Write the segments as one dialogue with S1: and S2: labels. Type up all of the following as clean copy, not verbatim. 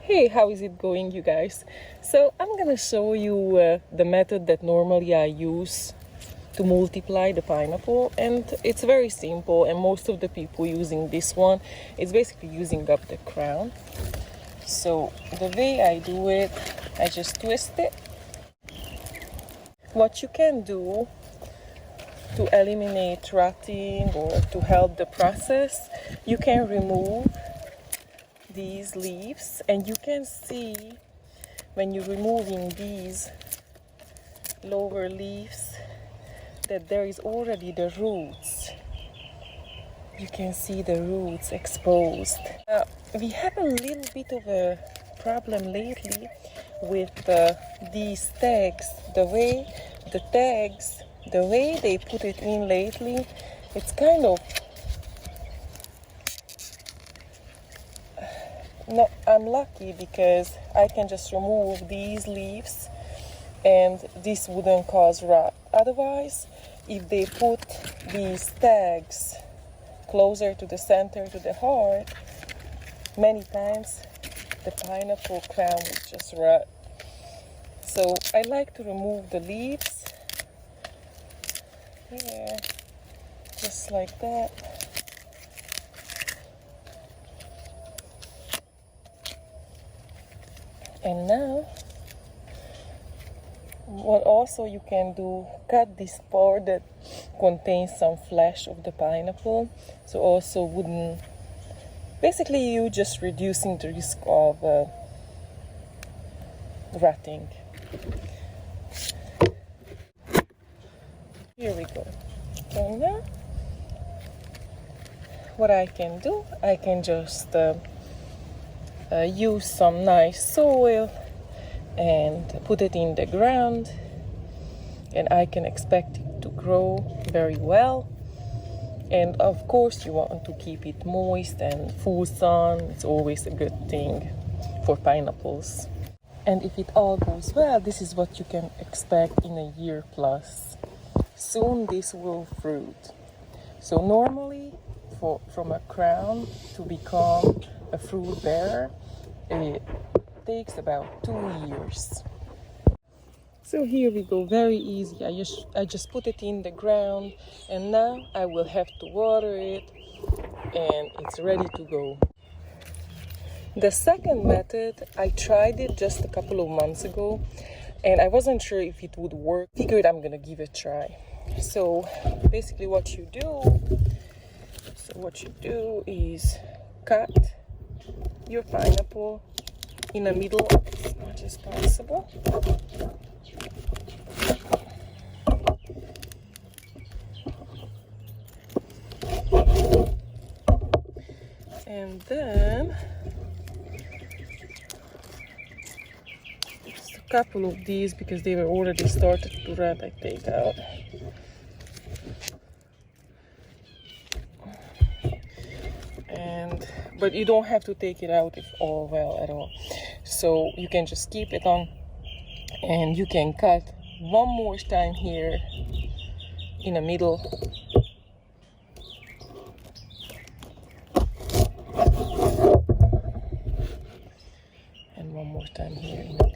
S1: Hey, how is it going, you guys? So I'm gonna show you the method that normally I use to multiply the pineapple, and it's very simple, and most of the people using this one, it's basically using up the crown. So the way I do it, I just twist it. What you can do to eliminate rotting or to help the process, you can remove these leaves, and you can see when you're removing these lower leaves that there is already the roots. You can see the roots exposed. We have a little bit of a problem lately with these tags. The way they put it in lately, it's kind of no, I'm lucky because I can just remove these leaves and this wouldn't cause rot. Otherwise, if they put these tags closer to the center, to the heart, many times the pineapple crown would just rot. So I like to remove the leaves. Yeah, just like that. And now, what also you can do, cut this part that contains some flesh of the pineapple, so also wouldn't, basically you just reducing the risk of rotting. Here we go. So now, what I can do, I can just use some nice soil and put it in the ground, and I can expect it to grow very well. And of course you want to keep it moist and full sun. It's always a good thing for pineapples. And if it all goes well, this is what you can expect in a year plus. Soon this will fruit. So normally from a crown to become a fruit bearer, it takes about 2 years. So here we go, very easy. I just put it in the ground, and now I will have to water it, and it's ready to go. The second method, I tried it just a couple of months ago, and I wasn't sure if it would work. Figured I'm gonna give it a try. So basically what you do is cut your pineapple in the middle as much as possible. And then just a couple of these, because they were already started to rot, I take out. But you don't have to take it out if all well at all. So you can just keep it on, and you can cut one more time here in the middle. And one more time here in the middle.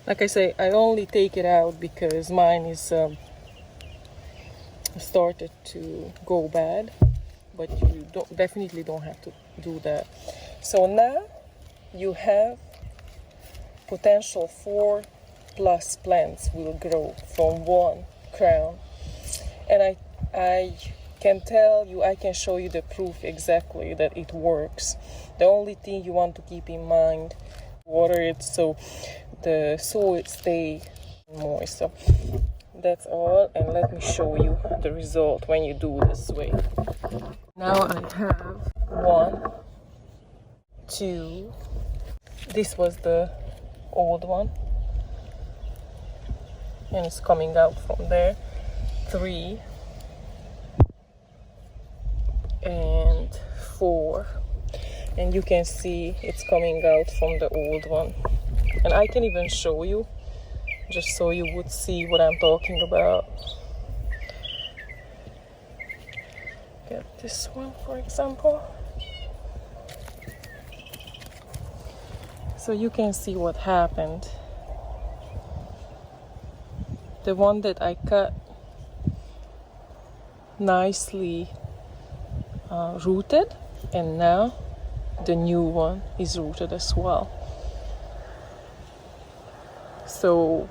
S1: Like I say, I only take it out because mine is started to go bad, but you definitely don't have to do that. So now you have potential 4+ plants will grow from one crown, and I can tell you, I can show you the proof exactly that it works. The only thing you want to keep in mind, water it so the soil stay moist. So that's all, and let me show you the result when you do this way. Now I have 1, 2, this was the old one, and it's coming out from there, 3 and 4. and you can see it's coming out from the old one. And I can even show you, just so you would see what I'm talking about. Get this one, for example. So you can see what happened. The one that I cut nicely rooted, and now the new one is rooted as well. So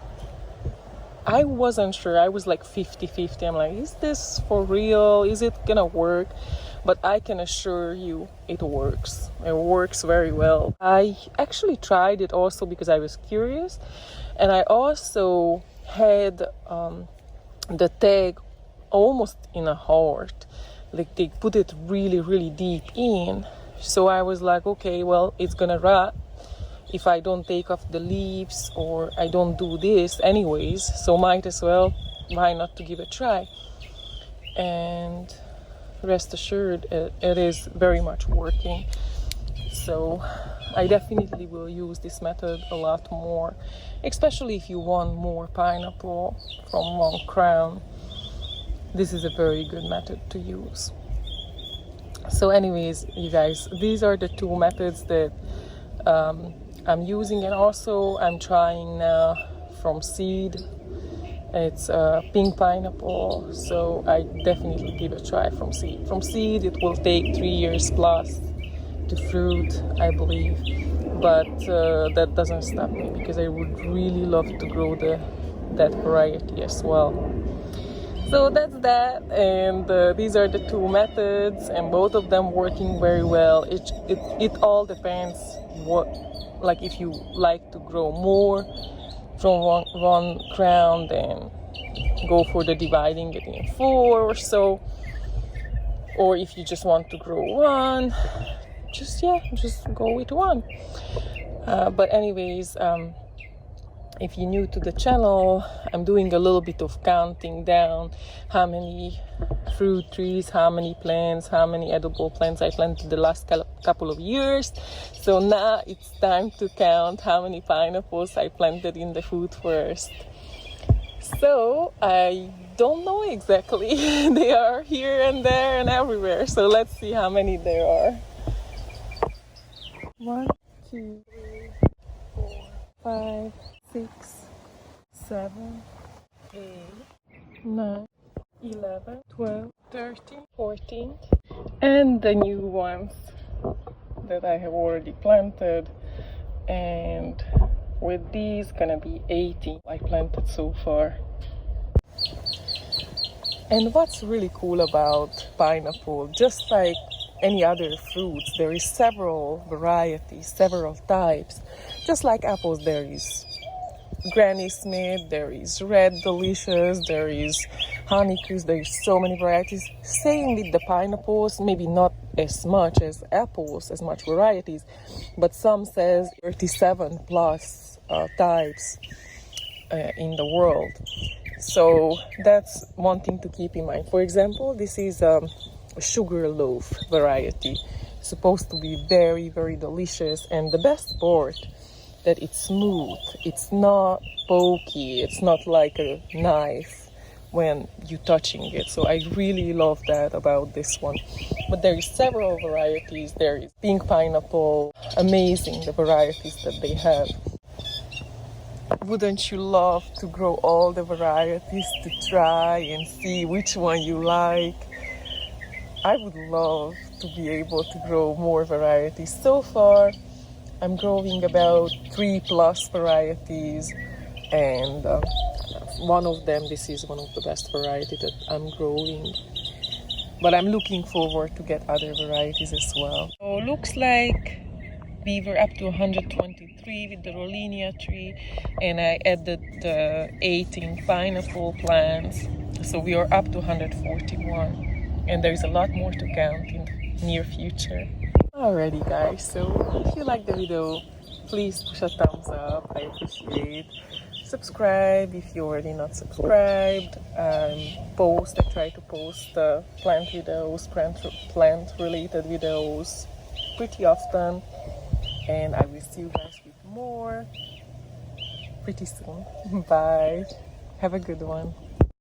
S1: I wasn't sure. I was like 50-50. I'm like, is this for real? Is it gonna work? But I can assure you it works. It works very well. I actually tried it also because I was curious, and I also had the tag almost in a heart. Like they put it really deep in. So I was like, okay, well, it's gonna rot if I don't take off the leaves or I don't do this anyways, so might as well, why not to give it a try? And rest assured, it is very much working. So I definitely will use this method a lot more, especially if you want more pineapple from one crown. This is a very good method to use. So anyways, you guys, these are the two methods that I'm using, and also I'm trying now from seed. It's pink pineapple, so I definitely give it a try from seed. From seed, it will take 3 years plus to fruit, I believe, but that doesn't stop me because I would really love to grow that variety as well. So that's that, and these are the two methods, and both of them working very well. It all depends what, like if you like to grow more from one crown, then go for the dividing it in 4 or so. Or if you just want to grow one, just go with one. But anyways, if you're new to the channel, I'm doing a little bit of counting down how many fruit trees, how many plants, how many edible plants I planted the last couple of years. So now it's time to count how many pineapples I planted in the food forest. So I don't know exactly. They are here and there and everywhere. So let's see how many there are. 1, 2, 3, 4, 5, 6, 7, 8, 9, 11, 12, 13, 14, and the new ones that I have already planted. And with these, gonna be 80 I planted so far. And what's really cool about pineapple, just like any other fruits, there is several varieties, several types. Just like apples, there is Granny Smith, there is Red Delicious, there is Honeycrisp, there is so many varieties. Same with the pineapples, maybe not as much as apples, as much varieties, but some says 37 plus types in the world. So that's one thing to keep in mind. For example, this is a sugar loaf variety. It's supposed to be very delicious, and the best part that it's smooth, it's not pokey, it's not like a knife when you're touching it. So I really love that about this one. But there is several varieties. There is pink pineapple, amazing the varieties that they have. Wouldn't you love to grow all the varieties to try and see which one you like? I would love to be able to grow more varieties. So far, I'm growing about 3+ varieties, and one of them, this is one of the best varieties that I'm growing. But I'm looking forward to get other varieties as well. So looks like we were up to 123 with the Rollinia tree, and I added the 18 pineapple plants. So we are up to 141, and there's a lot more to count in the near future. Alrighty guys, so if you like the video, please push a thumbs up, I appreciate. Subscribe if you're already not subscribed. I try to post plant videos, plant related videos pretty often, and I will see you guys with more pretty soon. Bye. Have a good one.